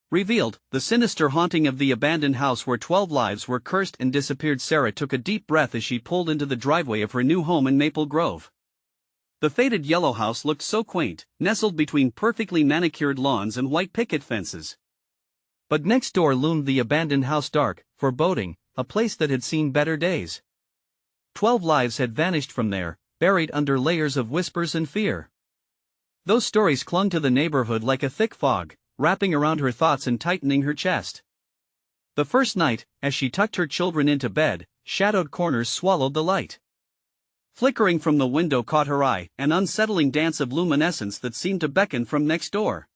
Revealed, the sinister haunting of the abandoned house where 12 lives were cursed and disappeared. Sarah took a deep breath as she pulled into the driveway of her new home in Maple Grove. The faded yellow house looked so quaint, nestled between perfectly manicured lawns and white picket fences. But next door loomed the abandoned house, dark, foreboding, a place that had seen better days. 12 lives had vanished from there, buried under layers of whispers and fear. Those stories clung to the neighborhood like a thick fog, wrapping around her thoughts and tightening her chest. The first night, as she tucked her children into bed, shadowed corners swallowed the light. Flickering from the window caught her eye, an unsettling dance of luminescence that seemed to beckon from next door.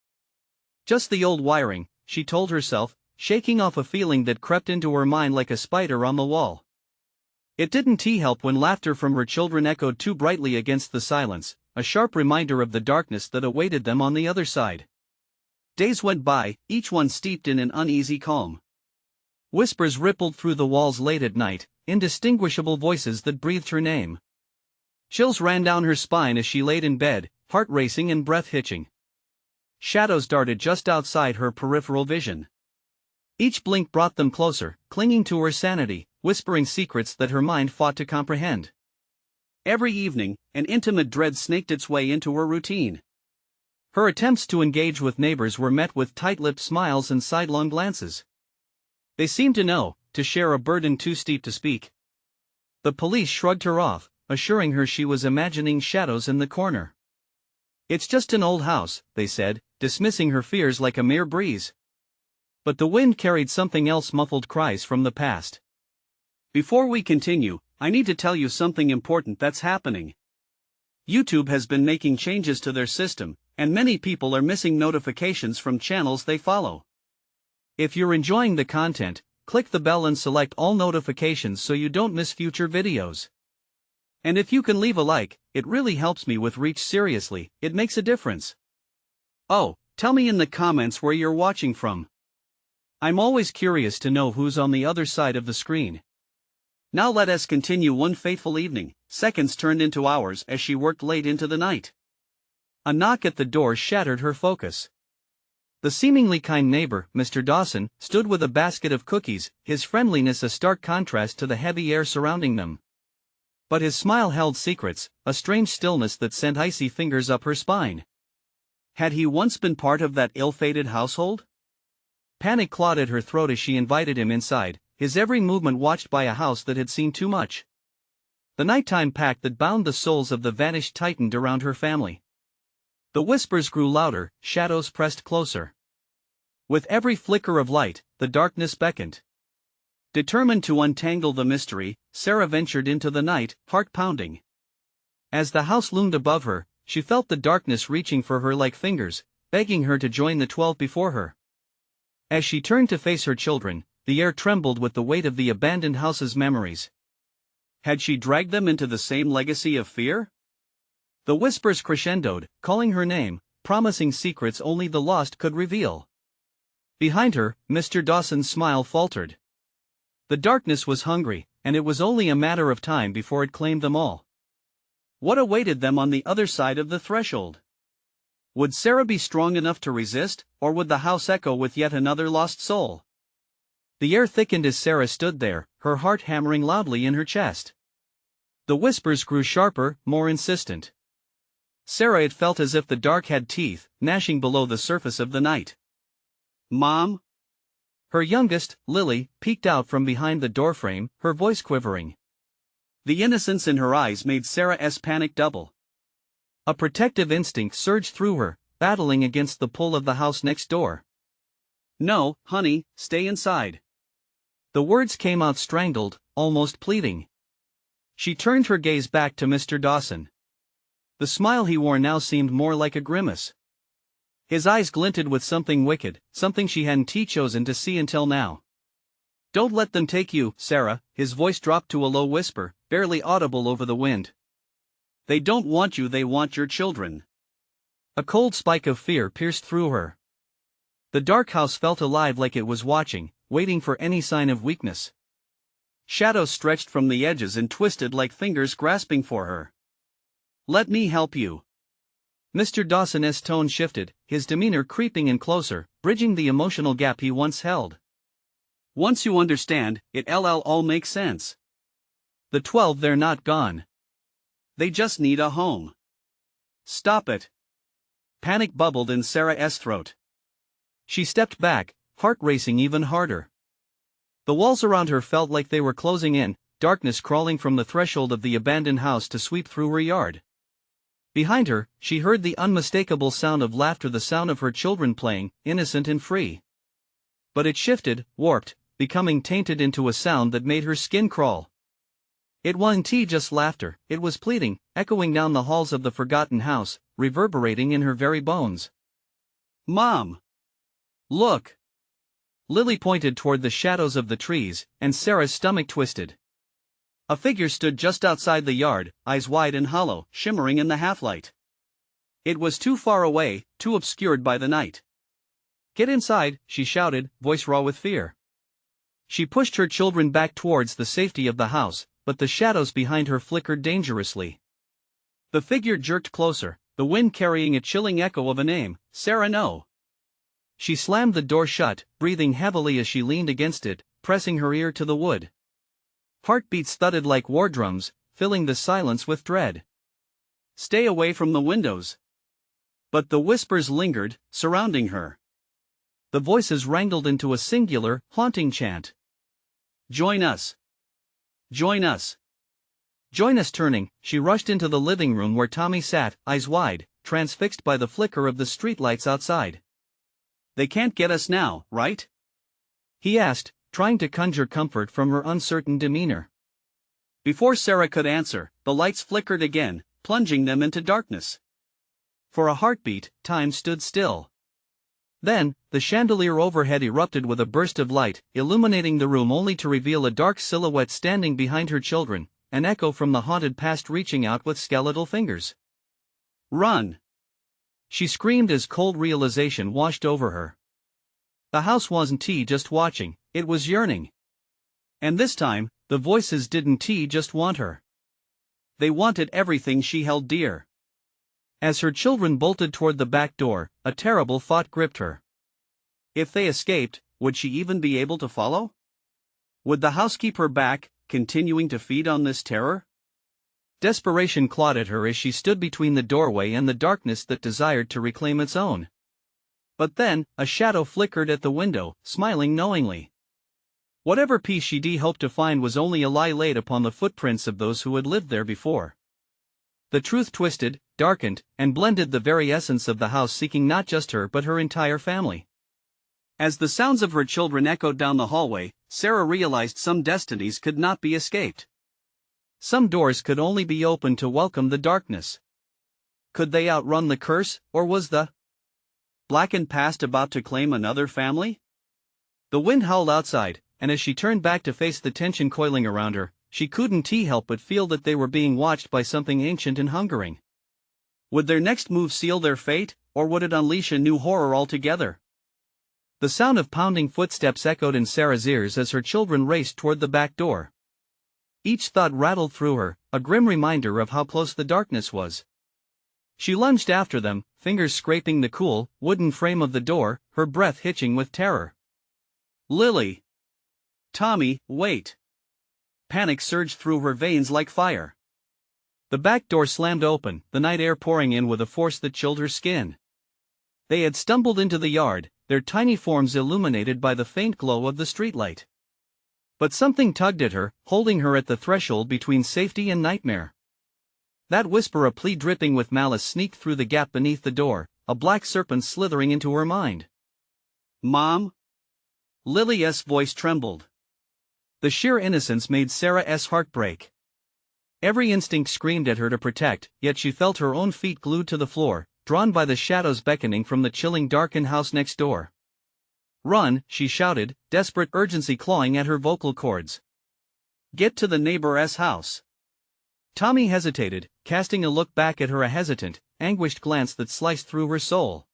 Just the old wiring, she told herself, shaking off a feeling that crept into her mind like a spider on the wall. It didn't help when laughter from her children echoed too brightly against the silence, a sharp reminder of the darkness that awaited them on the other side. Days went by, each one steeped in an uneasy calm. Whispers rippled through the walls late at night, indistinguishable voices that breathed her name. Chills ran down her spine as she laid in bed, heart racing and breath hitching. Shadows darted just outside her peripheral vision. Each blink brought them closer, clinging to her sanity, whispering secrets that her mind fought to comprehend. Every evening, an intimate dread snaked its way into her routine. Her attempts to engage with neighbors were met with tight-lipped smiles and sidelong glances. They seemed to know, to share a burden too steep to speak. The police shrugged her off, assuring her she was imagining shadows in the corner. It's just an old house, they said, dismissing her fears like a mere breeze. But the wind carried something else, muffled cries from the past. Before we continue, I need to tell you something important that's happening. YouTube has been making changes to their system, and many people are missing notifications from channels they follow. If you're enjoying the content, click the bell and select all notifications so you don't miss future videos. And if you can leave a like, it really helps me with reach. Seriously, it makes a difference. Oh, tell me in the comments where you're watching from. I'm always curious to know who's on the other side of the screen. Now let us continue. One fateful evening, seconds turned into hours as she worked late into the night. A knock at the door shattered her focus. The seemingly kind neighbor, Mr. Dawson, stood with a basket of cookies, his friendliness a stark contrast to the heavy air surrounding them. But his smile held secrets, a strange stillness that sent icy fingers up her spine. Had he once been part of that ill-fated household? Panic clawed at her throat as she invited him inside, his every movement watched by a house that had seen too much. The nighttime pact that bound the souls of the vanished tightened around her family. The whispers grew louder, shadows pressed closer. With every flicker of light, the darkness beckoned. Determined to untangle the mystery, Sarah ventured into the night, heart pounding. As the house loomed above her, she felt the darkness reaching for her like fingers, begging her to join the 12 before her. As she turned to face her children, the air trembled with the weight of the abandoned house's memories. Had she dragged them into the same legacy of fear? The whispers crescendoed, calling her name, promising secrets only the lost could reveal. Behind her, Mr. Dawson's smile faltered. The darkness was hungry, and it was only a matter of time before it claimed them all. What awaited them on the other side of the threshold? Would Sarah be strong enough to resist, or would the house echo with yet another lost soul? The air thickened as Sarah stood there, her heart hammering loudly in her chest. The whispers grew sharper, more insistent. Sarah, it felt as if the dark had teeth, gnashing below the surface of the night. Mom? Her youngest, Lily, peeked out from behind the doorframe, her voice quivering. The innocence in her eyes made Sarah's panic double. A protective instinct surged through her, battling against the pull of the house next door. No, honey, stay inside. The words came out strangled, almost pleading. She turned her gaze back to Mr. Dawson. The smile he wore now seemed more like a grimace. His eyes glinted with something wicked, something she hadn't chosen to see until now. Don't let them take you, Sarah, his voice dropped to a low whisper, barely audible over the wind. They don't want you, they want your children. A cold spike of fear pierced through her. The dark house felt alive, like it was watching, waiting for any sign of weakness. Shadows stretched from the edges and twisted like fingers grasping for her. Let me help you. Mr. Dawson's tone shifted, his demeanor creeping in closer, bridging the emotional gap he once held. Once you understand, it'll all make sense. The 12, they're not gone. They just need a home. Stop it. Panic bubbled in Sarah's throat. She stepped back, heart racing even harder. The walls around her felt like they were closing in, darkness crawling from the threshold of the abandoned house to sweep through her yard. Behind her, she heard the unmistakable sound of laughter, the sound of her children playing, innocent and free. But it shifted, warped, becoming tainted into a sound that made her skin crawl. It wasn't just laughter, it was pleading, echoing down the halls of the forgotten house, reverberating in her very bones. Mom! Look! Lily pointed toward the shadows of the trees, and Sarah's stomach twisted. A figure stood just outside the yard, eyes wide and hollow, shimmering in the half-light. It was too far away, too obscured by the night. Get inside, she shouted, voice raw with fear. She pushed her children back towards the safety of the house, but the shadows behind her flickered dangerously. The figure jerked closer, the wind carrying a chilling echo of a name, Sarah. No. She slammed the door shut, breathing heavily as she leaned against it, pressing her ear to the wood. Heartbeats thudded like war drums, filling the silence with dread. Stay away from the windows. But the whispers lingered, surrounding her. The voices wrangled into a singular, haunting chant. Join us. Join us. Join us. Turning, she rushed into the living room where Tommy sat, eyes wide, transfixed by the flicker of the streetlights outside. They can't get us now, right? He asked, trying to conjure comfort from her uncertain demeanor. Before Sarah could answer, the lights flickered again, plunging them into darkness. For a heartbeat, time stood still. Then, the chandelier overhead erupted with a burst of light, illuminating the room only to reveal a dark silhouette standing behind her children, an echo from the haunted past reaching out with skeletal fingers. Run! She screamed as cold realization washed over her. The house wasn't just watching, it was yearning. And this time, the voices didn't just want her. They wanted everything she held dear. As her children bolted toward the back door, a terrible thought gripped her. If they escaped, would she even be able to follow? Would the house keep her back, continuing to feed on this terror? Desperation clawed at her as she stood between the doorway and the darkness that desired to reclaim its own. But then, a shadow flickered at the window, smiling knowingly. Whatever peace she hoped to find was only a lie laid upon the footprints of those who had lived there before. The truth twisted, darkened, and blended the very essence of the house, seeking not just her but her entire family. As the sounds of her children echoed down the hallway, Sarah realized some destinies could not be escaped. Some doors could only be opened to welcome the darkness. Could they outrun the curse, or was the blackened past about to claim another family? The wind howled outside, and as she turned back to face the tension coiling around her, she couldn't help but feel that they were being watched by something ancient and hungering. Would their next move seal their fate, or would it unleash a new horror altogether? The sound of pounding footsteps echoed in Sarah's ears as her children raced toward the back door. Each thought rattled through her, a grim reminder of how close the darkness was. She lunged after them, fingers scraping the cool, wooden frame of the door, her breath hitching with terror. Lily! Tommy, wait! Panic surged through her veins like fire. The back door slammed open, the night air pouring in with a force that chilled her skin. They had stumbled into the yard, their tiny forms illuminated by the faint glow of the streetlight. But something tugged at her, holding her at the threshold between safety and nightmare. That whisper, a plea dripping with malice, sneaked through the gap beneath the door, a black serpent slithering into her mind. Mom? Lily's voice trembled. The sheer innocence made Sarah's heart break. Every instinct screamed at her to protect, yet she felt her own feet glued to the floor, drawn by the shadows beckoning from the chilling darkened house next door. Run, she shouted, desperate urgency clawing at her vocal cords. Get to the neighbor's house. Tommy hesitated, casting a look back at her, a hesitant, anguished glance that sliced through her soul.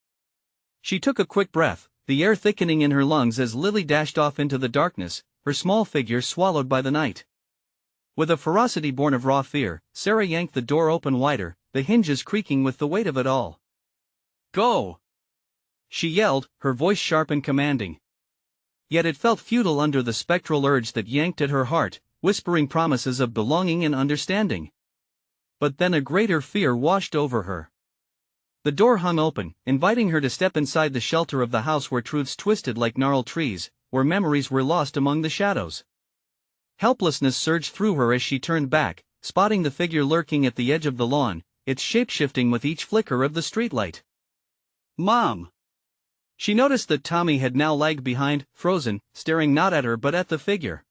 She took a quick breath, the air thickening in her lungs as Lily dashed off into the darkness, her small figure swallowed by the night. With a ferocity born of raw fear, Sarah yanked the door open wider, the hinges creaking with the weight of it all. Go! She yelled, her voice sharp and commanding. Yet it felt futile under the spectral urge that yanked at her heart, whispering promises of belonging and understanding. But then a greater fear washed over her. The door hung open, inviting her to step inside the shelter of the house where truths twisted like gnarled trees, where memories were lost among the shadows. Helplessness surged through her as she turned back, spotting the figure lurking at the edge of the lawn, its shape shifting with each flicker of the streetlight. Mom! She noticed that Tommy had now lagged behind, frozen, staring not at her but at the figure.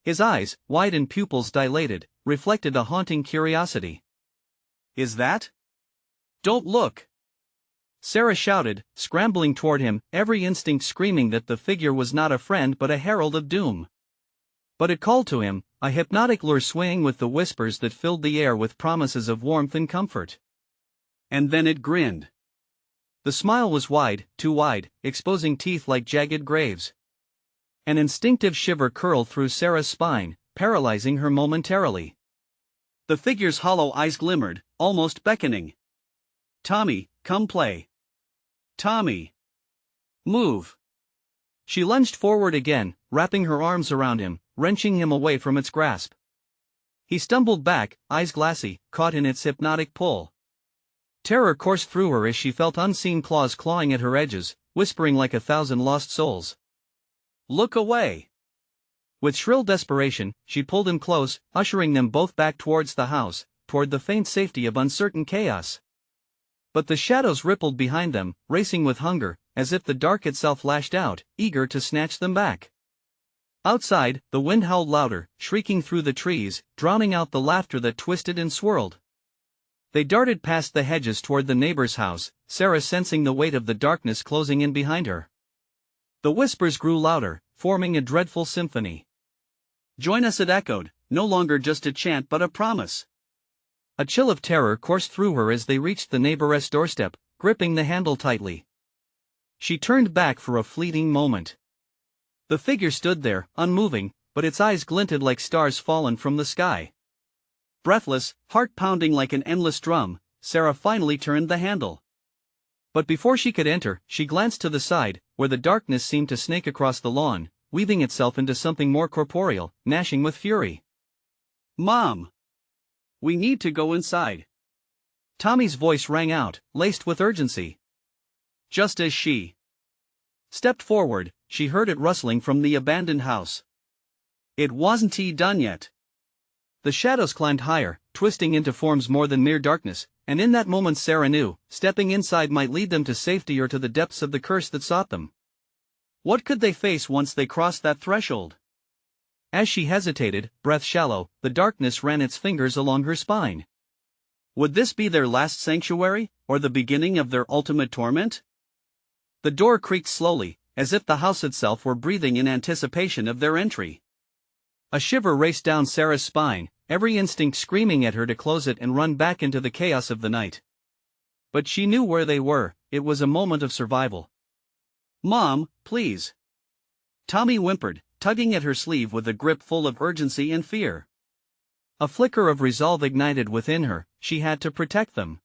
His eyes, wide and pupils dilated, reflected a haunting curiosity. Is that? Don't look! Sarah shouted, scrambling toward him, every instinct screaming that the figure was not a friend but a herald of doom. But it called to him, a hypnotic lure swaying with the whispers that filled the air with promises of warmth and comfort. And then it grinned. The smile was wide, too wide, exposing teeth like jagged graves. An instinctive shiver curled through Sarah's spine, paralyzing her momentarily. The figure's hollow eyes glimmered, almost beckoning. Tommy, come play. Tommy. Move. She lunged forward again, wrapping her arms around him, wrenching him away from its grasp. He stumbled back, eyes glassy, caught in its hypnotic pull. Terror coursed through her as she felt unseen claws clawing at her edges, whispering like 1,000 lost souls. Look away! With shrill desperation, she pulled him close, ushering them both back towards the house, toward the faint safety of uncertain chaos. But the shadows rippled behind them, racing with hunger, as if the dark itself lashed out, eager to snatch them back. Outside, the wind howled louder, shrieking through the trees, drowning out the laughter that twisted and swirled. They darted past the hedges toward the neighbor's house, Sarah sensing the weight of the darkness closing in behind her. The whispers grew louder, forming a dreadful symphony. Join us, it echoed, no longer just a chant but a promise. A chill of terror coursed through her as they reached the neighbor's doorstep, gripping the handle tightly. She turned back for a fleeting moment. The figure stood there, unmoving, but its eyes glinted like stars fallen from the sky. Breathless, heart pounding like an endless drum, Sarah finally turned the handle. But before she could enter, she glanced to the side, where the darkness seemed to snake across the lawn, weaving itself into something more corporeal, gnashing with fury. Mom! We need to go inside. Tommy's voice rang out, laced with urgency. Just as she stepped forward, she heard it rustling from the abandoned house. It wasn't done yet. The shadows climbed higher, twisting into forms more than mere darkness, and in that moment Sarah knew, stepping inside might lead them to safety or to the depths of the curse that sought them. What could they face once they crossed that threshold? As she hesitated, breath shallow, the darkness ran its fingers along her spine. Would this be their last sanctuary, or the beginning of their ultimate torment? The door creaked slowly, as if the house itself were breathing in anticipation of their entry. A shiver raced down Sarah's spine, every instinct screaming at her to close it and run back into the chaos of the night. But she knew where they were, it was a moment of survival. Mom, please. Tommy whimpered, tugging at her sleeve with a grip full of urgency and fear. A flicker of resolve ignited within her, she had to protect them.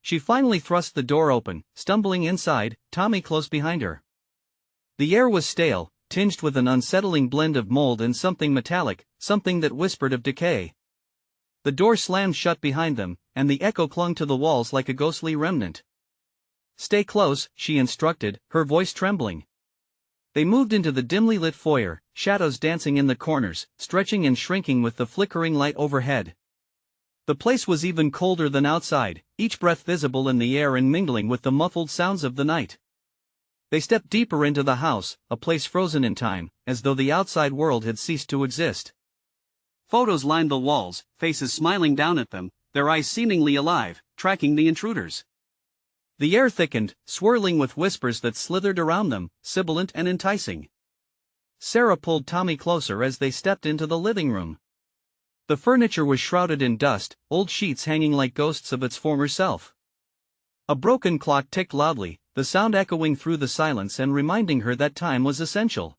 She finally thrust the door open, stumbling inside, Tommy close behind her. The air was stale, tinged with an unsettling blend of mold and something metallic, something that whispered of decay. The door slammed shut behind them, and the echo clung to the walls like a ghostly remnant. Stay close, she instructed, her voice trembling. They moved into the dimly lit foyer, shadows dancing in the corners, stretching and shrinking with the flickering light overhead. The place was even colder than outside, each breath visible in the air and mingling with the muffled sounds of the night. They stepped deeper into the house, a place frozen in time, as though the outside world had ceased to exist. Photos lined the walls, faces smiling down at them, their eyes seemingly alive, tracking the intruders. The air thickened, swirling with whispers that slithered around them, sibilant and enticing. Sarah pulled Tommy closer as they stepped into the living room. The furniture was shrouded in dust, old sheets hanging like ghosts of its former self. A broken clock ticked loudly, the sound echoing through the silence and reminding her that time was essential.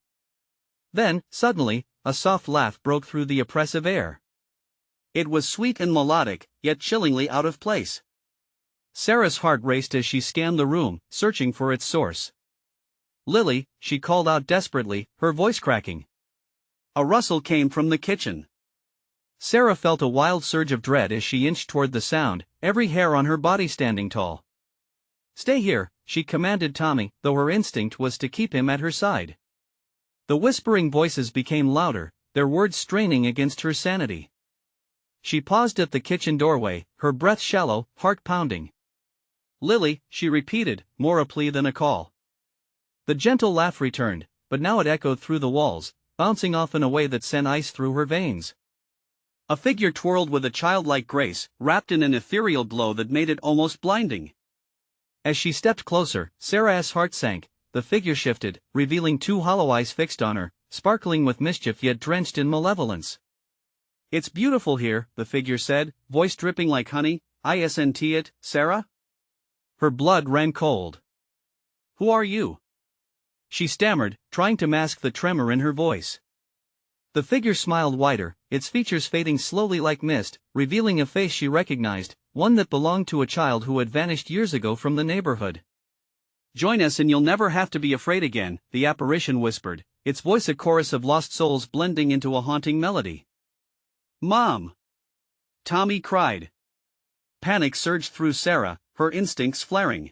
Then, suddenly, a soft laugh broke through the oppressive air. It was sweet and melodic, yet chillingly out of place. Sarah's heart raced as she scanned the room, searching for its source. "Lily," she called out desperately, her voice cracking. A rustle came from the kitchen. Sarah felt a wild surge of dread as she inched toward the sound, every hair on her body standing tall. "Stay here," she commanded Tommy, though her instinct was to keep him at her side. The whispering voices became louder, their words straining against her sanity. She paused at the kitchen doorway, her breath shallow, heart pounding. "Lily," she repeated, more a plea than a call. The gentle laugh returned, but now it echoed through the walls, bouncing off in a way that sent ice through her veins. A figure twirled with a childlike grace, wrapped in an ethereal glow that made it almost blinding. As she stepped closer, Sarah's heart sank. The figure shifted, revealing two hollow eyes fixed on her, sparkling with mischief yet drenched in malevolence. "It's beautiful here," the figure said, voice dripping like honey. "Isn't it, Sarah?" Her blood ran cold. "Who are you?" she stammered, trying to mask the tremor in her voice. The figure smiled wider, its features fading slowly like mist, revealing a face she recognized, one that belonged to a child who had vanished years ago from the neighborhood. "Join us and you'll never have to be afraid again," the apparition whispered, its voice a chorus of lost souls blending into a haunting melody. "Mom!" Tommy cried. Panic surged through Sarah, her instincts flaring.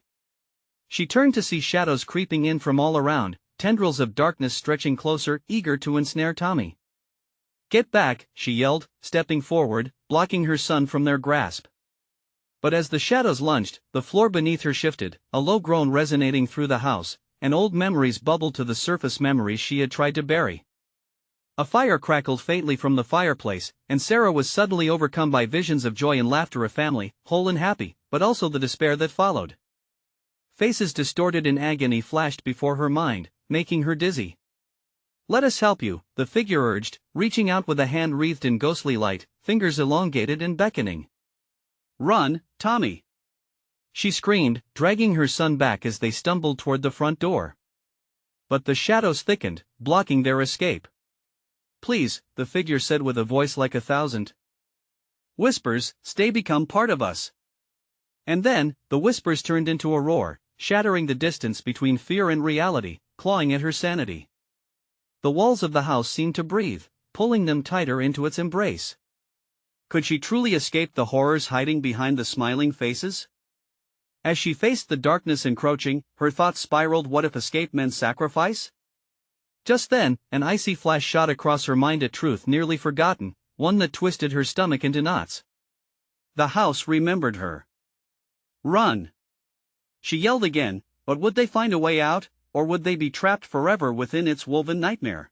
She turned to see shadows creeping in from all around, tendrils of darkness stretching closer, eager to ensnare Tommy. "Get back," she yelled, stepping forward, blocking her son from their grasp. But as the shadows lunged, the floor beneath her shifted, a low groan resonating through the house, and old memories bubbled to the surface, memories she had tried to bury. A fire crackled faintly from the fireplace, and Sarah was suddenly overcome by visions of joy and laughter, a family, whole and happy, but also the despair that followed. Faces distorted in agony flashed before her mind, making her dizzy. "Let us help you," the figure urged, reaching out with a hand wreathed in ghostly light, fingers elongated and beckoning. "Run, Tommy!" she screamed, dragging her son back as they stumbled toward the front door. But the shadows thickened, blocking their escape. "Please," the figure said with a voice like 1,000 whispers, "stay, become part of us." And then, the whispers turned into a roar, shattering the distance between fear and reality, clawing at her sanity. The walls of the house seemed to breathe, pulling them tighter into its embrace. Could she truly escape the horrors hiding behind the smiling faces? As she faced the darkness encroaching, her thoughts spiraled. What if escape meant sacrifice? Just then, an icy flash shot across her mind, a truth nearly forgotten, one that twisted her stomach into knots. The house remembered her. "Run!" she yelled again, but would they find a way out, or would they be trapped forever within its woven nightmare?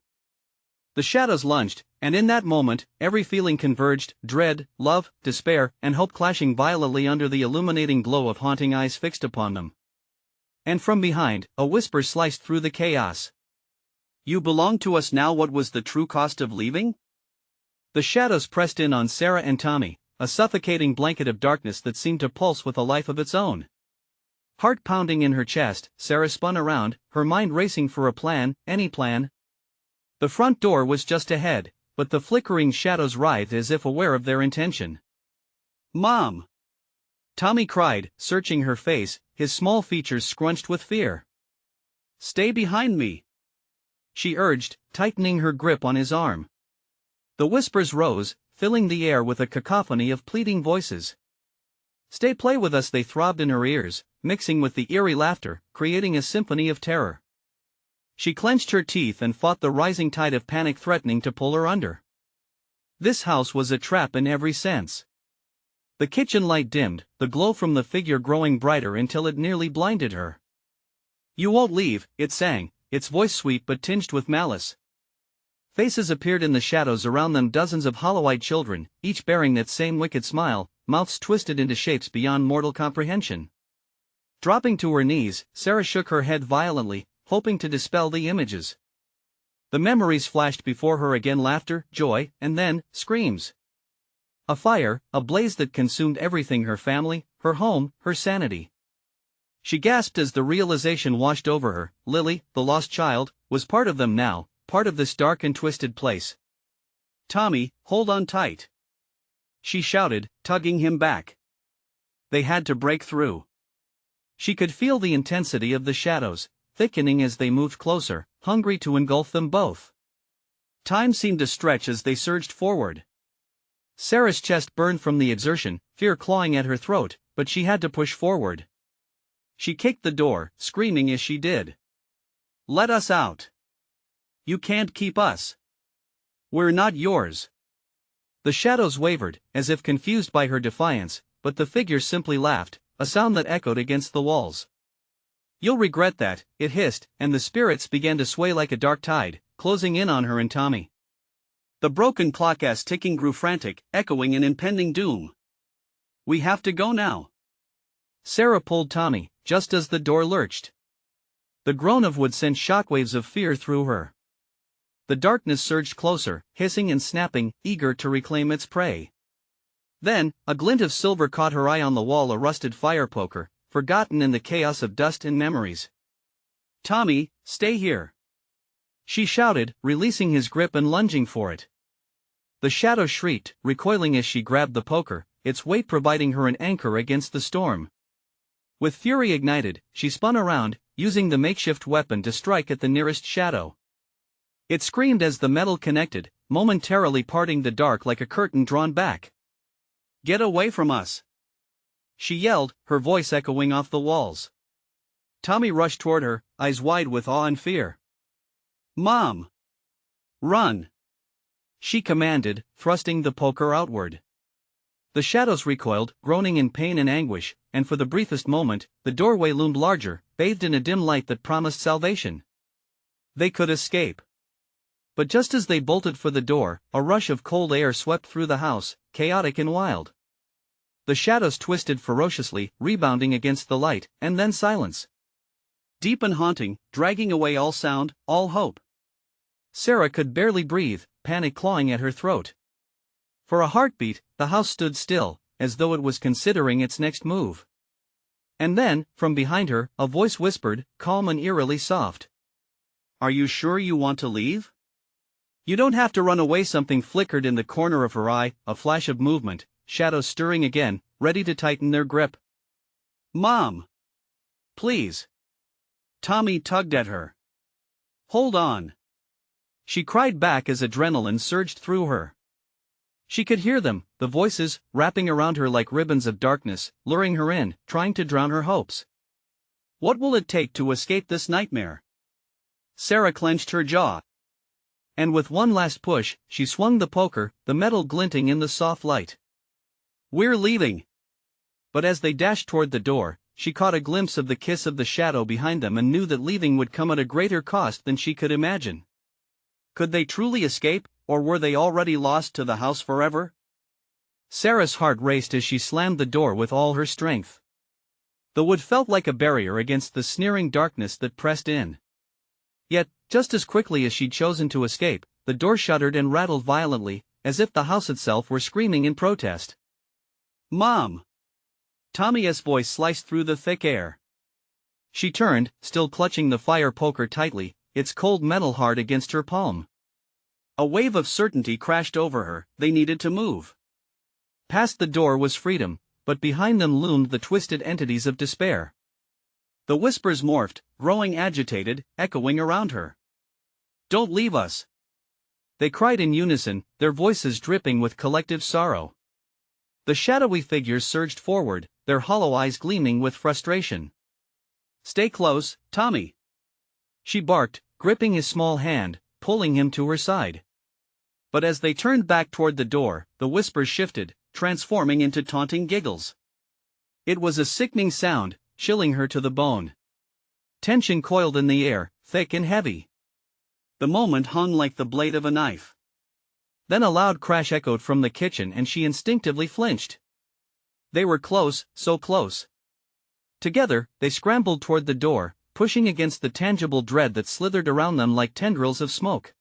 The shadows lunged, and in that moment, every feeling converged, dread, love, despair, and hope clashing violently under the illuminating glow of haunting eyes fixed upon them. And from behind, a whisper sliced through the chaos. "You belong to us now. What was the true cost of leaving?" The shadows pressed in on Sarah and Tommy, a suffocating blanket of darkness that seemed to pulse with a life of its own. Heart pounding in her chest, Sarah spun around, her mind racing for a plan, any plan. The front door was just ahead, but the flickering shadows writhed as if aware of their intention. "Mom!" Tommy cried, searching her face, his small features scrunched with fear. "Stay behind me," she urged, tightening her grip on his arm. The whispers rose, filling the air with a cacophony of pleading voices. "Stay, play with us," they throbbed in her ears, mixing with the eerie laughter, creating a symphony of terror. She clenched her teeth and fought the rising tide of panic threatening to pull her under. This house was a trap in every sense. The kitchen light dimmed, the glow from the figure growing brighter until it nearly blinded her. "You won't leave," it sang, its voice sweet but tinged with malice. Faces appeared in the shadows around them, dozens of hollow-eyed children, each bearing that same wicked smile, mouths twisted into shapes beyond mortal comprehension. Dropping to her knees, Sarah shook her head violently, hoping to dispel the images. The memories flashed before her again, laughter, joy, and then, screams. A fire, a blaze that consumed everything, her family, her home, her sanity. She gasped as the realization washed over her. Lily, the lost child, was part of them now, part of this dark and twisted place. "Tommy, hold on tight," she shouted, tugging him back. They had to break through. She could feel the intensity of the shadows, thickening as they moved closer, hungry to engulf them both. Time seemed to stretch as they surged forward. Sarah's chest burned from the exertion, fear clawing at her throat, but she had to push forward. She kicked the door, screaming as she did. "Let us out! You can't keep us! We're not yours!" The shadows wavered, as if confused by her defiance, but the figure simply laughed, a sound that echoed against the walls. "You'll regret that," it hissed, and the spirits began to sway like a dark tide, closing in on her and Tommy. The broken clock's ticking grew frantic, echoing an impending doom. "We have to go now." Sarah pulled Tommy, just as the door lurched. The groan of wood sent shockwaves of fear through her. The darkness surged closer, hissing and snapping, eager to reclaim its prey. Then, a glint of silver caught her eye on the wall, a rusted fire poker, forgotten in the chaos of dust and memories. "Tommy, stay here!" she shouted, releasing his grip and lunging for it. The shadow shrieked, recoiling as she grabbed the poker, its weight providing her an anchor against the storm. With fury ignited, she spun around, using the makeshift weapon to strike at the nearest shadow. It screamed as the metal connected, momentarily parting the dark like a curtain drawn back. "Get away from us!" she yelled, her voice echoing off the walls. Tommy rushed toward her, eyes wide with awe and fear. "Mom! Run!" she commanded, thrusting the poker outward. The shadows recoiled, groaning in pain and anguish, and for the briefest moment, the doorway loomed larger, bathed in a dim light that promised salvation. They could escape. But just as they bolted for the door, a rush of cold air swept through the house, chaotic and wild. The shadows twisted ferociously, rebounding against the light, and then silence. Deep and haunting, dragging away all sound, all hope. Sarah could barely breathe, panic clawing at her throat. For a heartbeat, the house stood still, as though it was considering its next move. And then, from behind her, a voice whispered, calm and eerily soft. "Are you sure you want to leave?" "You don't have to run away." Something flickered in the corner of her eye, a flash of movement, shadows stirring again, ready to tighten their grip. "Mom! Please!" Tommy tugged at her. "Hold on!" she cried back as adrenaline surged through her. She could hear them, the voices, wrapping around her like ribbons of darkness, luring her in, trying to drown her hopes. "What will it take to escape this nightmare?" Sarah clenched her jaw. And with one last push, she swung the poker, the metal glinting in the soft light. "We're leaving!" But as they dashed toward the door, she caught a glimpse of the kiss of the shadow behind them and knew that leaving would come at a greater cost than she could imagine. Could they truly escape, or were they already lost to the house forever? Sarah's heart raced as she slammed the door with all her strength. The wood felt like a barrier against the sneering darkness that pressed in. Yet, just as quickly as she'd chosen to escape, the door shuddered and rattled violently, as if the house itself were screaming in protest. "Mom!" Tommy's voice sliced through the thick air. She turned, still clutching the fire poker tightly, its cold metal hard against her palm. A wave of certainty crashed over her. They needed to move. Past the door was freedom, but behind them loomed the twisted entities of despair. The whispers morphed, growing agitated, echoing around her. "Don't leave us!" they cried in unison, their voices dripping with collective sorrow. The shadowy figures surged forward, their hollow eyes gleaming with frustration. "Stay close, Tommy!" she barked, gripping his small hand, pulling him to her side. But as they turned back toward the door, the whispers shifted, transforming into taunting giggles. It was a sickening sound, chilling her to the bone. Tension coiled in the air, thick and heavy. The moment hung like the blade of a knife. Then a loud crash echoed from the kitchen and she instinctively flinched. They were close, so close. Together, they scrambled toward the door, pushing against the tangible dread that slithered around them like tendrils of smoke.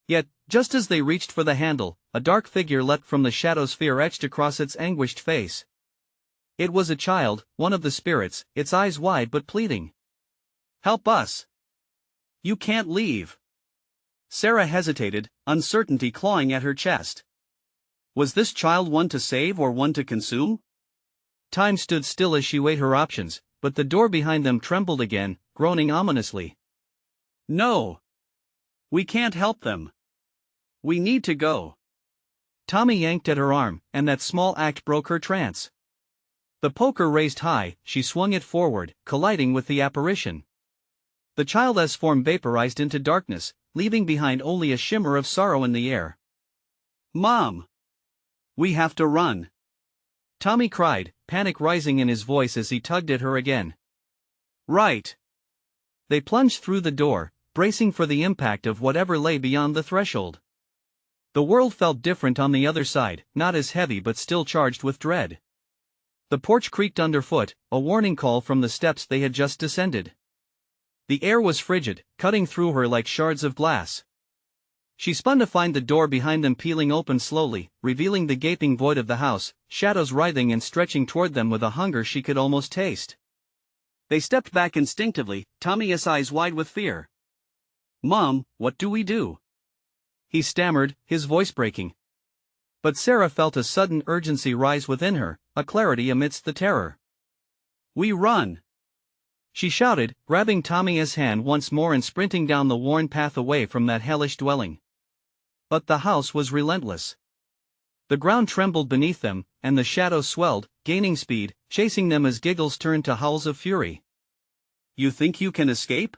Yet, just as they reached for the handle, a dark figure leapt from the shadows, fear etched across its anguished face. It was a child, one of the spirits, its eyes wide but pleading. "Help us! You can't leave!" Sarah hesitated, uncertainty clawing at her chest. Was this child one to save or one to consume? Time stood still as she weighed her options, but the door behind them trembled again, groaning ominously. No! We can't help them. We need to go. Tommy yanked at her arm, and that small act broke her trance. The poker raised high, she swung it forward, colliding with the apparition. The child's form vaporized into darkness, leaving behind only a shimmer of sorrow in the air. Mom! We have to run! Tommy cried, panic rising in his voice as he tugged at her again. Right! They plunged through the door, bracing for the impact of whatever lay beyond the threshold. The world felt different on the other side, not as heavy but still charged with dread. The porch creaked underfoot, a warning call from the steps they had just descended. The air was frigid, cutting through her like shards of glass. She spun to find the door behind them peeling open slowly, revealing the gaping void of the house, shadows writhing and stretching toward them with a hunger she could almost taste. They stepped back instinctively, Tommy's eyes wide with fear. Mom, what do we do? He stammered, his voice breaking. But Sarah felt a sudden urgency rise within her, a clarity amidst the terror. We run! She shouted, grabbing Tommy's hand once more and sprinting down the worn path away from that hellish dwelling. But the house was relentless. The ground trembled beneath them, and the shadows swelled, gaining speed, chasing them as giggles turned to howls of fury. You think you can escape?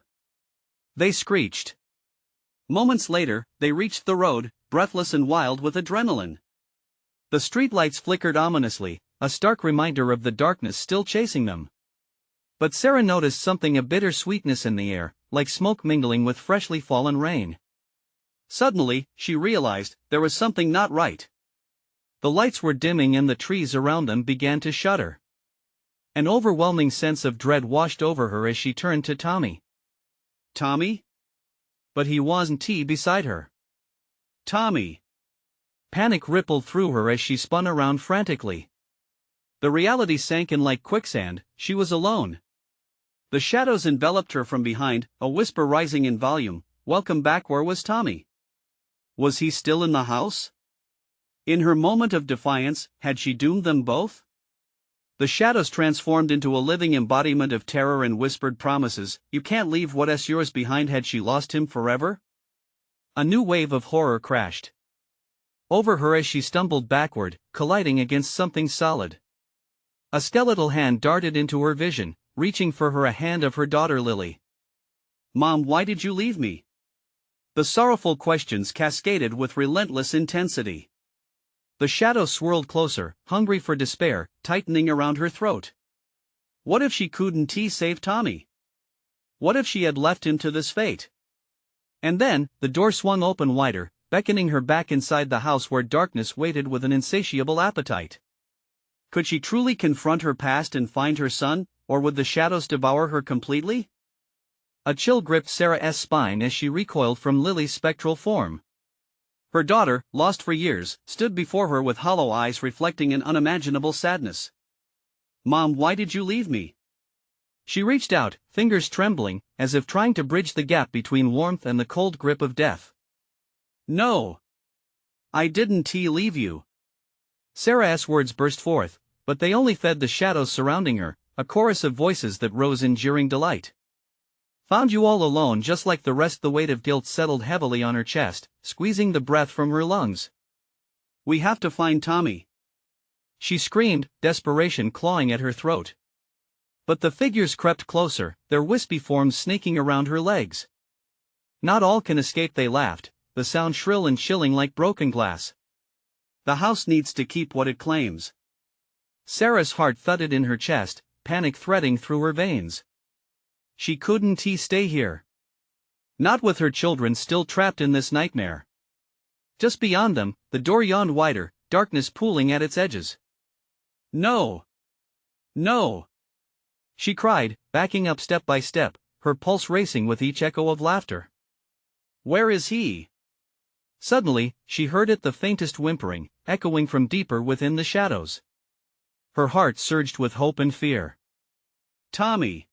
They screeched. Moments later, they reached the road, breathless and wild with adrenaline. The streetlights flickered ominously, a stark reminder of the darkness still chasing them. But Sarah noticed something, a bitter sweetness in the air, like smoke mingling with freshly fallen rain. Suddenly, she realized there was something not right. The lights were dimming and the trees around them began to shudder. An overwhelming sense of dread washed over her as she turned to Tommy. Tommy? But he wasn't beside her. Tommy! Panic rippled through her as she spun around frantically. The reality sank in like quicksand, she was alone. The shadows enveloped her from behind, a whisper rising in volume, welcome back. Where was Tommy? Was he still in the house? In her moment of defiance, had she doomed them both? The shadows transformed into a living embodiment of terror and whispered promises. You can't leave what's yours behind. Had she lost him forever? A new wave of horror crashed over her as she stumbled backward, colliding against something solid. A skeletal hand darted into her vision, reaching for her, a hand of her daughter Lily. Mom, why did you leave me? The sorrowful questions cascaded with relentless intensity. The shadow swirled closer, hungry for despair, tightening around her throat. What if she couldn't save Tommy? What if she had left him to this fate? And then, the door swung open wider, beckoning her back inside the house where darkness waited with an insatiable appetite. Could she truly confront her past and find her son, or would the shadows devour her completely? A chill gripped Sarah's spine as she recoiled from Lily's spectral form. Her daughter, lost for years, stood before her with hollow eyes reflecting an unimaginable sadness. Mom, why did you leave me? She reached out, fingers trembling, as if trying to bridge the gap between warmth and the cold grip of death. No! I didn't leave you. Sarah's words burst forth, but they only fed the shadows surrounding her, a chorus of voices that rose in jeering delight. Found you all alone just like the rest. The weight of guilt settled heavily on her chest, squeezing the breath from her lungs. We have to find Tommy. She screamed, desperation clawing at her throat. But the figures crept closer, their wispy forms snaking around her legs. Not all can escape, they laughed, the sound shrill and chilling like broken glass. The house needs to keep what it claims. Sarah's heart thudded in her chest, panic threading through her veins. She couldn't stay here. Not with her children still trapped in this nightmare. Just beyond them, the door yawned wider, darkness pooling at its edges. No! No! She cried, backing up step by step, her pulse racing with each echo of laughter. Where is he? Suddenly, she heard it, the faintest whimpering, echoing from deeper within the shadows. Her heart surged with hope and fear. Tommy!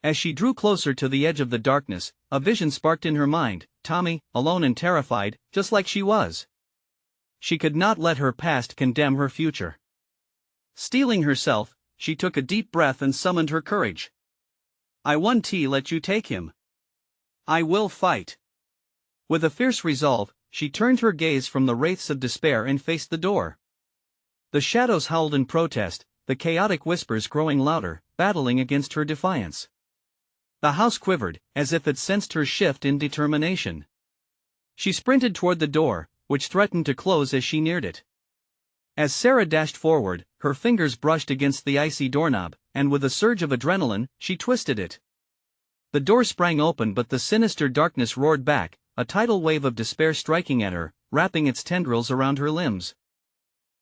As she drew closer to the edge of the darkness, a vision sparked in her mind, Tommy, alone and terrified, just like she was. She could not let her past condemn her future. Steeling herself, she took a deep breath and summoned her courage. I won't let you take him. I will fight. With a fierce resolve, she turned her gaze from the wraiths of despair and faced the door. The shadows howled in protest, the chaotic whispers growing louder, battling against her defiance. The house quivered, as if it sensed her shift in determination. She sprinted toward the door, which threatened to close as she neared it. As Sarah dashed forward, her fingers brushed against the icy doorknob, and with a surge of adrenaline, she twisted it. The door sprang open, but the sinister darkness roared back, a tidal wave of despair striking at her, wrapping its tendrils around her limbs.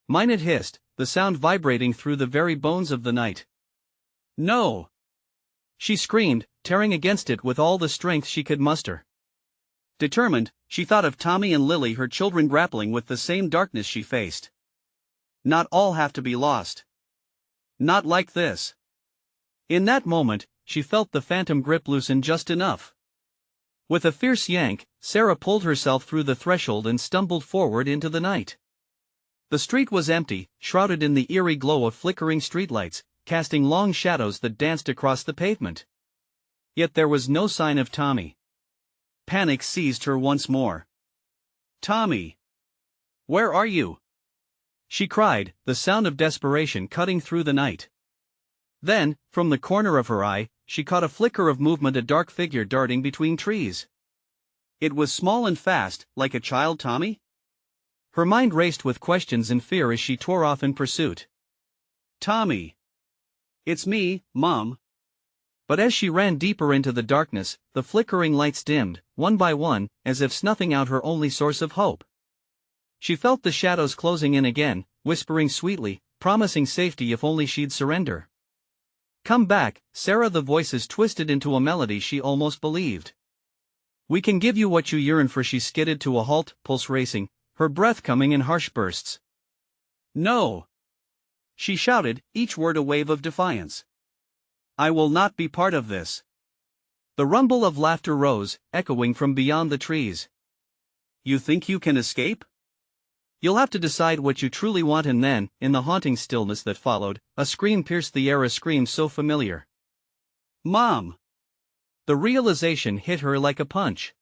Mine it hissed, the sound vibrating through the very bones of the night. No! She screamed, tearing against it with all the strength she could muster. Determined, she thought of Tommy and Lily, her children, grappling with the same darkness she faced. Not all have to be lost. Not like this. In that moment, she felt the phantom grip loosen just enough. With a fierce yank, Sarah pulled herself through the threshold and stumbled forward into the night. The street was empty, shrouded in the eerie glow of flickering streetlights, casting long shadows that danced across the pavement. Yet there was no sign of Tommy. Panic seized her once more. Tommy! Where are you? She cried, the sound of desperation cutting through the night. Then, from the corner of her eye, she caught a flicker of movement, a dark figure darting between trees. It was small and fast, like a child. Tommy? Her mind raced with questions and fear as she tore off in pursuit. Tommy! It's me, Mom. But as she ran deeper into the darkness, the flickering lights dimmed, one by one, as if snuffing out her only source of hope. She felt the shadows closing in again, whispering sweetly, promising safety if only she'd surrender. Come back, Sarah. The voices twisted into a melody she almost believed. We can give you what you yearn for. She skidded to a halt, pulse racing, her breath coming in harsh bursts. No! She shouted, each word a wave of defiance. I will not be part of this. The rumble of laughter rose, echoing from beyond the trees. You think you can escape? You'll have to decide what you truly want. And then, in the haunting stillness that followed, a scream pierced the air, a scream so familiar. Mom! The realization hit her like a punch.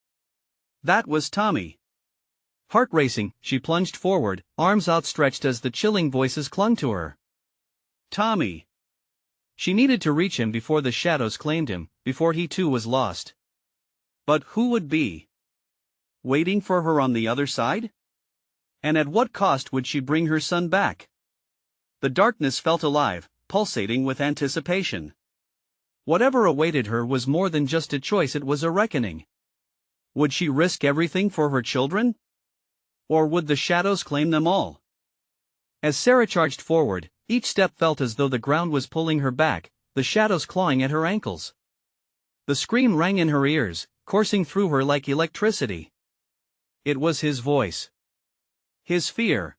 That was Tommy. Heart racing, she plunged forward, arms outstretched as the chilling voices clung to her. Tommy! She needed to reach him before the shadows claimed him, before he too was lost. But who would be waiting for her on the other side? And at what cost would she bring her son back? The darkness felt alive, pulsating with anticipation. Whatever awaited her was more than just a choice, it was a reckoning. Would she risk everything for her children? Or would the shadows claim them all? As Sarah charged forward, each step felt as though the ground was pulling her back, the shadows clawing at her ankles. The scream rang in her ears, coursing through her like electricity. It was his voice. His fear.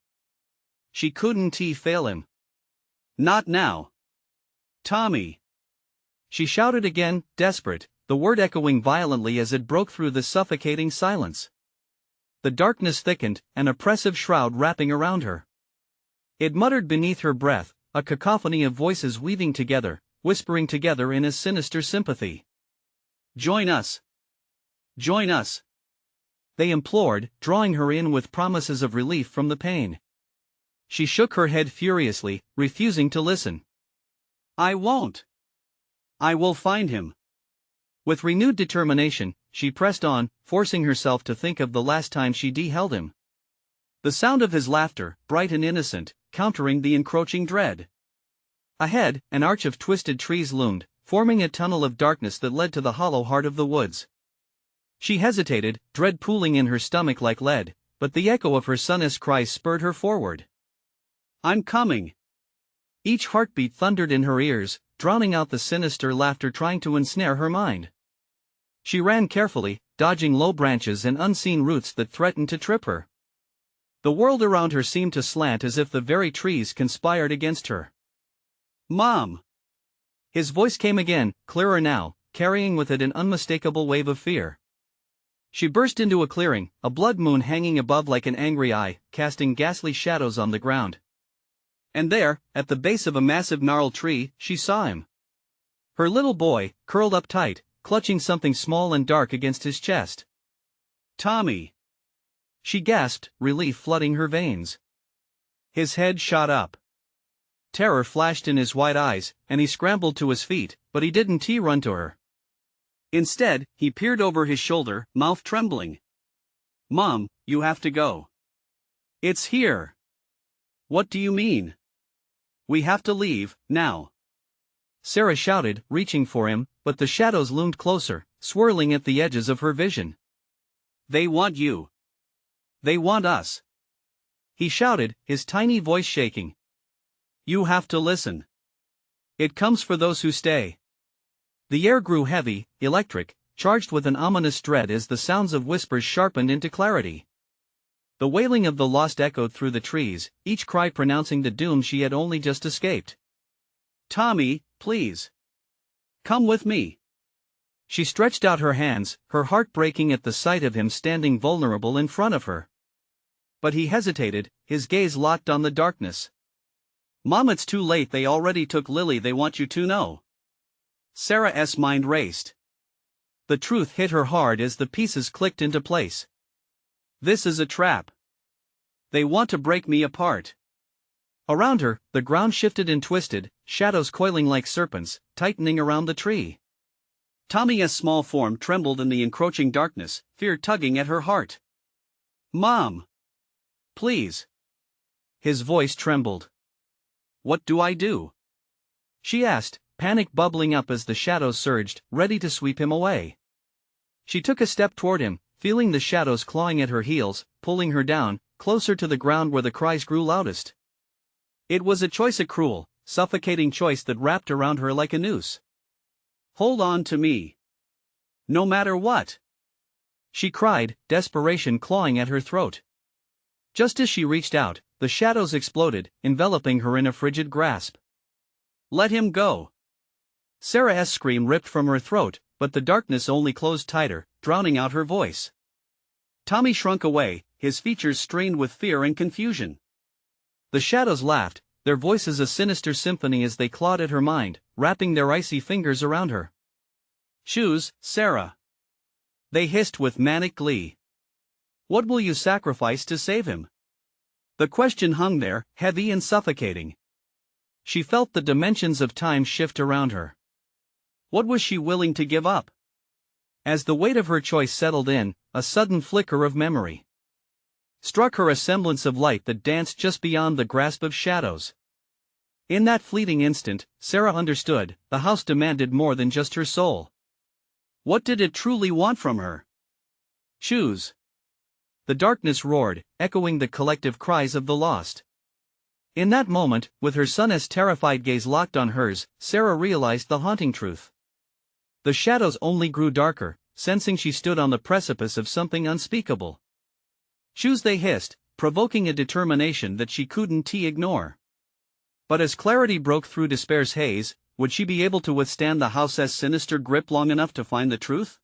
She couldn't fail him. Not now. Tommy! She shouted again, desperate, the word echoing violently as it broke through the suffocating silence. The darkness thickened, an oppressive shroud wrapping around her. It muttered beneath her breath, a cacophony of voices weaving together, whispering together in a sinister sympathy. Join us! Join us! They implored, drawing her in with promises of relief from the pain. She shook her head furiously, refusing to listen. I won't! I will find him! With renewed determination, she pressed on, forcing herself to think of the last time she held him. The sound of his laughter, bright and innocent, countering the encroaching dread. Ahead, an arch of twisted trees loomed, forming a tunnel of darkness that led to the hollow heart of the woods. She hesitated, dread pooling in her stomach like lead, but the echo of her son's cries spurred her forward. I'm coming! Each heartbeat thundered in her ears, drowning out the sinister laughter trying to ensnare her mind. She ran carefully, dodging low branches and unseen roots that threatened to trip her. The world around her seemed to slant as if the very trees conspired against her. Mom! His voice came again, clearer now, carrying with it an unmistakable wave of fear. She burst into a clearing, a blood moon hanging above like an angry eye, casting ghastly shadows on the ground. And there, at the base of a massive gnarled tree, she saw him. Her little boy, curled up tight, clutching something small and dark against his chest. "Tommy!" she gasped, relief flooding her veins. His head shot up. Terror flashed in his wide eyes, and he scrambled to his feet, but he didn't run to her. Instead, he peered over his shoulder, mouth trembling. "Mom, you have to go. It's here." "What do you mean?" "We have to leave, now." Sarah shouted, reaching for him, but the shadows loomed closer, swirling at the edges of her vision. "They want you. They want us," he shouted, his tiny voice shaking. "You have to listen. It comes for those who stay." The air grew heavy, electric, charged with an ominous dread as the sounds of whispers sharpened into clarity. The wailing of the lost echoed through the trees, each cry pronouncing the doom she had only just escaped. "Tommy, please. Come with me." She stretched out her hands, her heart breaking at the sight of him standing vulnerable in front of her. But he hesitated, his gaze locked on the darkness. "Mom, it's too late, they already took Lily, they want you to know." Sarah's mind raced. The truth hit her hard as the pieces clicked into place. "This is a trap. They want to break me apart." Around her, the ground shifted and twisted, shadows coiling like serpents, tightening around the tree. Tommy's small form trembled in the encroaching darkness, fear tugging at her heart. "Mom! Please!" His voice trembled. "What do I do?" she asked, panic bubbling up as the shadows surged, ready to sweep him away. She took a step toward him, feeling the shadows clawing at her heels, pulling her down, closer to the ground where the cries grew loudest. It was a choice, a cruel, suffocating choice that wrapped around her like a noose. "Hold on to me. No matter what!" she cried, desperation clawing at her throat. Just as she reached out, the shadows exploded, enveloping her in a frigid grasp. "Let him go!" Sarah's scream ripped from her throat, but the darkness only closed tighter, drowning out her voice. Tommy shrunk away, his features strained with fear and confusion. The shadows laughed, their voices a sinister symphony as they clawed at her mind, wrapping their icy fingers around her. "Choose, Sarah," they hissed with manic glee. "What will you sacrifice to save him?" The question hung there, heavy and suffocating. She felt the dimensions of time shift around her. What was she willing to give up? As the weight of her choice settled in, a sudden flicker of memory struck her, a semblance of light that danced just beyond the grasp of shadows. In that fleeting instant, Sarah understood, the house demanded more than just her soul. What did it truly want from her? "Choose!" The darkness roared, echoing the collective cries of the lost. In that moment, with her son's terrified gaze locked on hers, Sarah realized the haunting truth. The shadows only grew darker, sensing she stood on the precipice of something unspeakable. "Choose," they hissed, provoking a determination that she couldn't ignore. But as clarity broke through despair's haze, would she be able to withstand the house's sinister grip long enough to find the truth?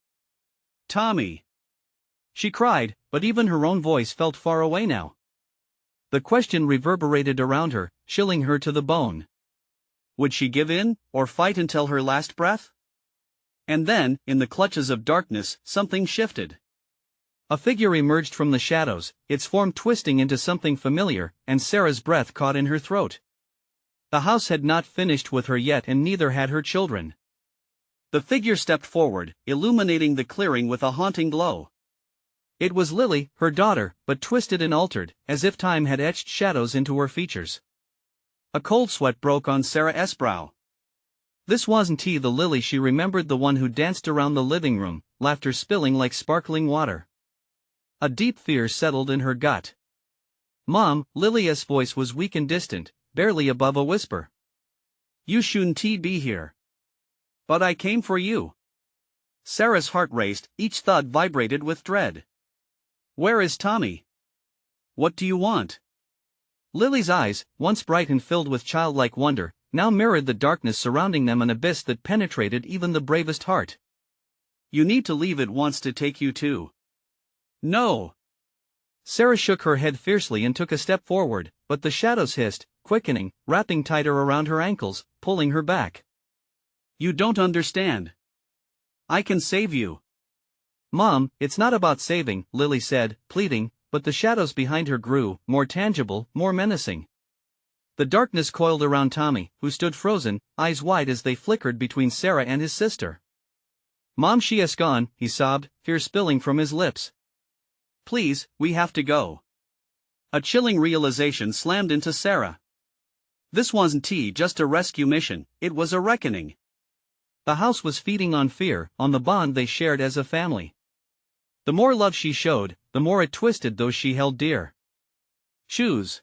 "Tommy!" she cried, but even her own voice felt far away now. The question reverberated around her, chilling her to the bone. Would she give in, or fight until her last breath? And then, in the clutches of darkness, something shifted. A figure emerged from the shadows, its form twisting into something familiar, and Sarah's breath caught in her throat. The house had not finished with her yet, and neither had her children. The figure stepped forward, illuminating the clearing with a haunting glow. It was Lily, her daughter, but twisted and altered, as if time had etched shadows into her features. A cold sweat broke on Sarah's brow. This wasn't the Lily she remembered, the one who danced around the living room, laughter spilling like sparkling water. A deep fear settled in her gut. "Mom," Lily's voice was weak and distant, barely above a whisper. "You shouldn't be here." "But I came for you." Sarah's heart raced, each thud vibrated with dread. "Where is Tommy? What do you want?" Lily's eyes, once bright and filled with childlike wonder, now mirrored the darkness surrounding them, an abyss that penetrated even the bravest heart. "You need to leave, it wants to take you too." "No." Sarah shook her head fiercely and took a step forward, but the shadows hissed, quickening, wrapping tighter around her ankles, pulling her back. You don't understand. I can save you. Mom, it's not about saving, Lily said, pleading, but the shadows behind her grew, more tangible, more menacing. The darkness coiled around Tommy, who stood frozen, eyes wide as they flickered between Sarah and his sister. Mom, she is gone, he sobbed, fear spilling from his lips. Please, we have to go. A chilling realization slammed into Sarah. This wasn't just a rescue mission, it was a reckoning. The house was feeding on fear, on the bond they shared as a family. The more love she showed, the more it twisted those she held dear. Choose.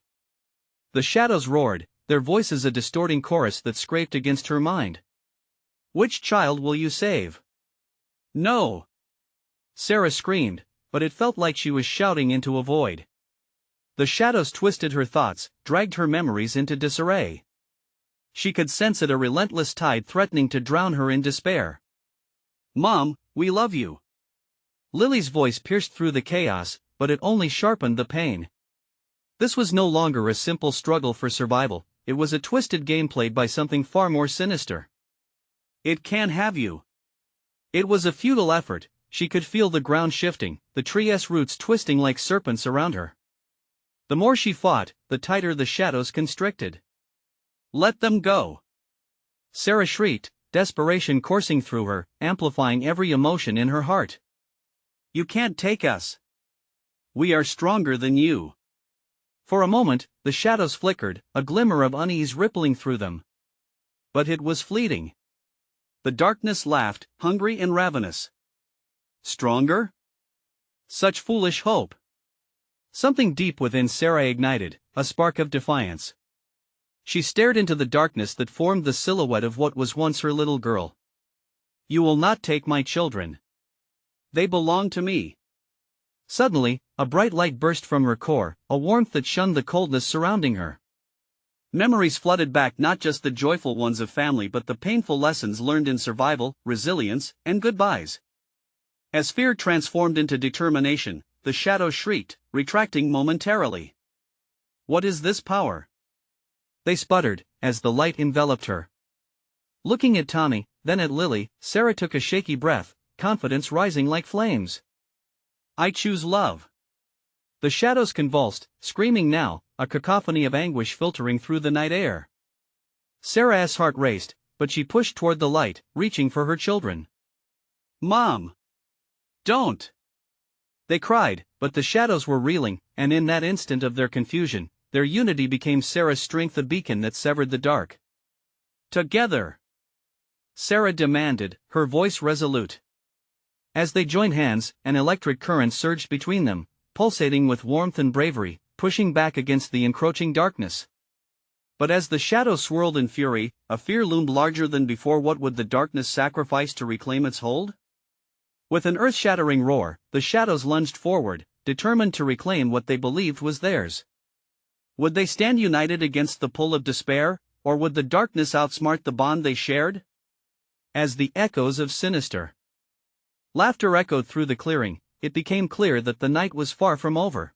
The shadows roared, their voices a distorting chorus that scraped against her mind. Which child will you save? No! Sarah screamed, but it felt like she was shouting into a void. The shadows twisted her thoughts, dragged her memories into disarray. She could sense it, a relentless tide threatening to drown her in despair. Mom, we love you. Lily's voice pierced through the chaos, but it only sharpened the pain. This was no longer a simple struggle for survival, it was a twisted game played by something far more sinister. It can't have you. It was a futile effort, she could feel the ground shifting, the tree's roots twisting like serpents around her. The more she fought, the tighter the shadows constricted. Let them go. Sarah shrieked, desperation coursing through her, amplifying every emotion in her heart. You can't take us. We are stronger than you. For a moment, the shadows flickered, a glimmer of unease rippling through them. But it was fleeting. The darkness laughed, hungry and ravenous. Stronger? Such foolish hope. Something deep within Sarah ignited, a spark of defiance. She stared into the darkness that formed the silhouette of what was once her little girl. You will not take my children. They belong to me. Suddenly, a bright light burst from her core, a warmth that shunned the coldness surrounding her. Memories flooded back, not just the joyful ones of family but the painful lessons learned in survival, resilience, and goodbyes. As fear transformed into determination, the shadow shrieked, retracting momentarily. What is this power? They sputtered, as the light enveloped her. Looking at Tommy, then at Lily, Sarah took a shaky breath, confidence rising like flames. I choose love. The shadows convulsed, screaming now, a cacophony of anguish filtering through the night air. Sarah's heart raced, but she pushed toward the light, reaching for her children. Mom! Don't! They cried, but the shadows were reeling, and in that instant of their confusion, their unity became Sarah's strength, a beacon that severed the dark. Together! Sarah demanded, her voice resolute. As they joined hands, an electric current surged between them, pulsating with warmth and bravery, pushing back against the encroaching darkness. But as the shadows swirled in fury, a fear loomed larger than before. What would the darkness sacrifice to reclaim its hold? With an earth-shattering roar, the shadows lunged forward, determined to reclaim what they believed was theirs. Would they stand united against the pull of despair, or would the darkness outsmart the bond they shared? As the echoes of Sinister laughter echoed through the clearing, it became clear that the night was far from over.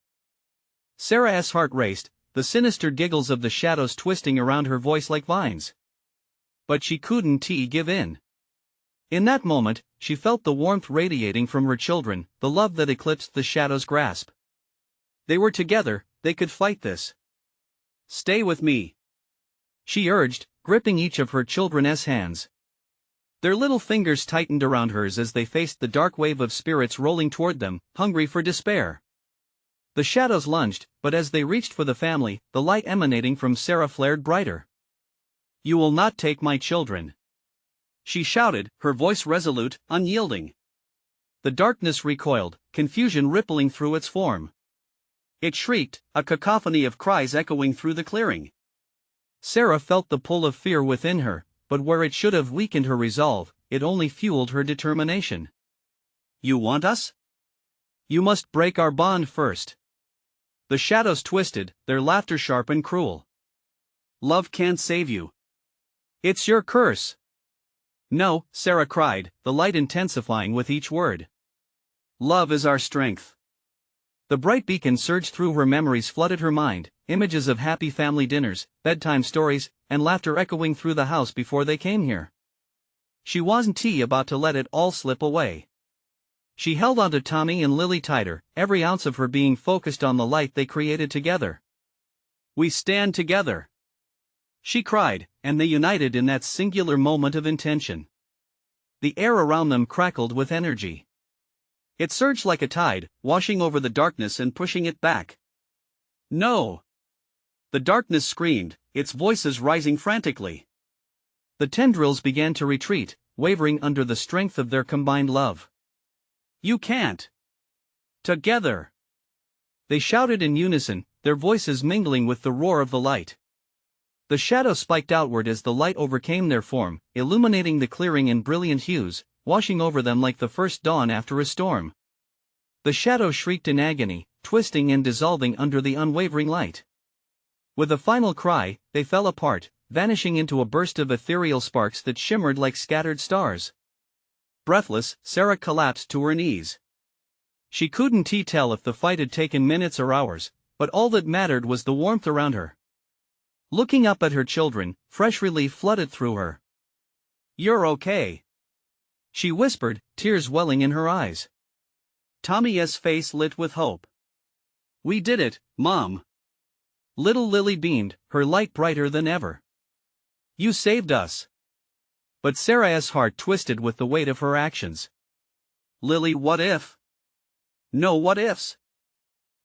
Sarah's heart raced, the sinister giggles of the shadows twisting around her voice like vines. But she couldn't give in. In that moment, she felt the warmth radiating from her children, the love that eclipsed the shadow's grasp. They were together, they could fight this. Stay with me, she urged, gripping each of her children's hands. Their little fingers tightened around hers as they faced the dark wave of spirits rolling toward them, hungry for despair. The shadows lunged, but as they reached for the family, the light emanating from Sarah flared brighter. You will not take my children, she shouted, her voice resolute, unyielding. The darkness recoiled, confusion rippling through its form. It shrieked, a cacophony of cries echoing through the clearing. Sarah felt the pull of fear within her, but where it should have weakened her resolve, it only fueled her determination. You want us? You must break our bond first. The shadows twisted, their laughter sharp and cruel. Love can't save you. It's your curse. No, Sarah cried, the light intensifying with each word. Love is our strength. The bright beacon surged through her memories, flooded her mind, images of happy family dinners, bedtime stories, and laughter echoing through the house before they came here. She wasn't about to let it all slip away. She held onto Tommy and Lily tighter, every ounce of her being focused on the light they created together. "We stand together," she cried, and they united in that singular moment of intention. The air around them crackled with energy. It surged like a tide, washing over the darkness and pushing it back. "No!" The darkness screamed, its voices rising frantically. The tendrils began to retreat, wavering under the strength of their combined love. "You can't!" "Together!" They shouted in unison, their voices mingling with the roar of the light. The shadow spiked outward as the light overcame their form, illuminating the clearing in brilliant hues, washing over them like the first dawn after a storm. The shadow shrieked in agony, twisting and dissolving under the unwavering light. With a final cry, they fell apart, vanishing into a burst of ethereal sparks that shimmered like scattered stars. Breathless, Sarah collapsed to her knees. She couldn't tell if the fight had taken minutes or hours, but all that mattered was the warmth around her. Looking up at her children, fresh relief flooded through her. "You're okay," she whispered, tears welling in her eyes. Tommy's face lit with hope. "We did it, Mom." Little Lily beamed, her light brighter than ever. "You saved us." But Sarah's heart twisted with the weight of her actions. "Lily, what if?" "No what ifs,"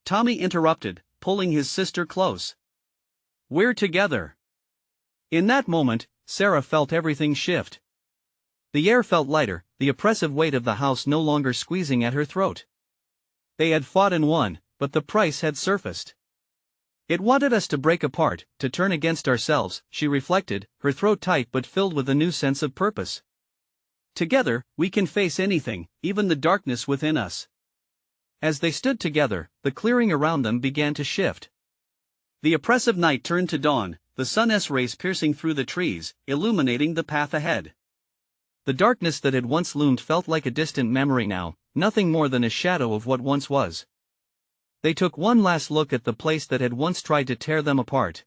Tommy interrupted, pulling his sister close. "We're together." In that moment, Sarah felt everything shift. The air felt lighter, the oppressive weight of the house no longer squeezing at her throat. They had fought and won, but the price had surfaced. "It wanted us to break apart, to turn against ourselves," she reflected, her throat tight but filled with a new sense of purpose. "Together, we can face anything, even the darkness within us." As they stood together, the clearing around them began to shift. The oppressive night turned to dawn, the sun's rays piercing through the trees, illuminating the path ahead. The darkness that had once loomed felt like a distant memory now, nothing more than a shadow of what once was. They took one last look at the place that had once tried to tear them apart.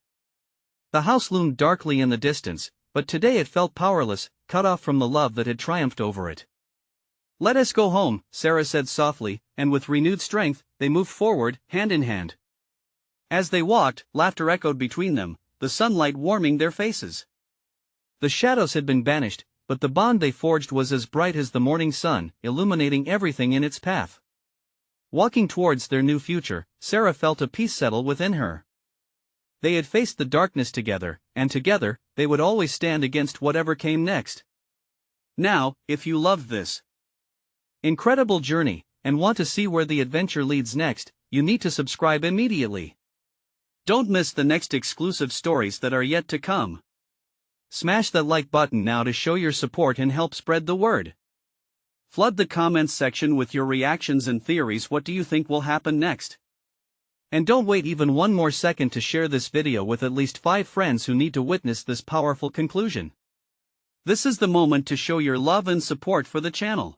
The house loomed darkly in the distance, but today it felt powerless, cut off from the love that had triumphed over it. "Let us go home," Sarah said softly, and with renewed strength, they moved forward, hand in hand. As they walked, laughter echoed between them, the sunlight warming their faces. The shadows had been banished, but the bond they forged was as bright as the morning sun, illuminating everything in its path. Walking towards their new future, Sarah felt a peace settle within her. They had faced the darkness together, and together, they would always stand against whatever came next. Now, if you loved this incredible journey, and want to see where the adventure leads next, you need to subscribe immediately. Don't miss the next exclusive stories that are yet to come. Smash that like button now to show your support and help spread the word. Flood the comments section with your reactions and theories. What do you think will happen next? And don't wait even one more second to share this video with at least 5 friends who need to witness this powerful conclusion. This is the moment to show your love and support for the channel.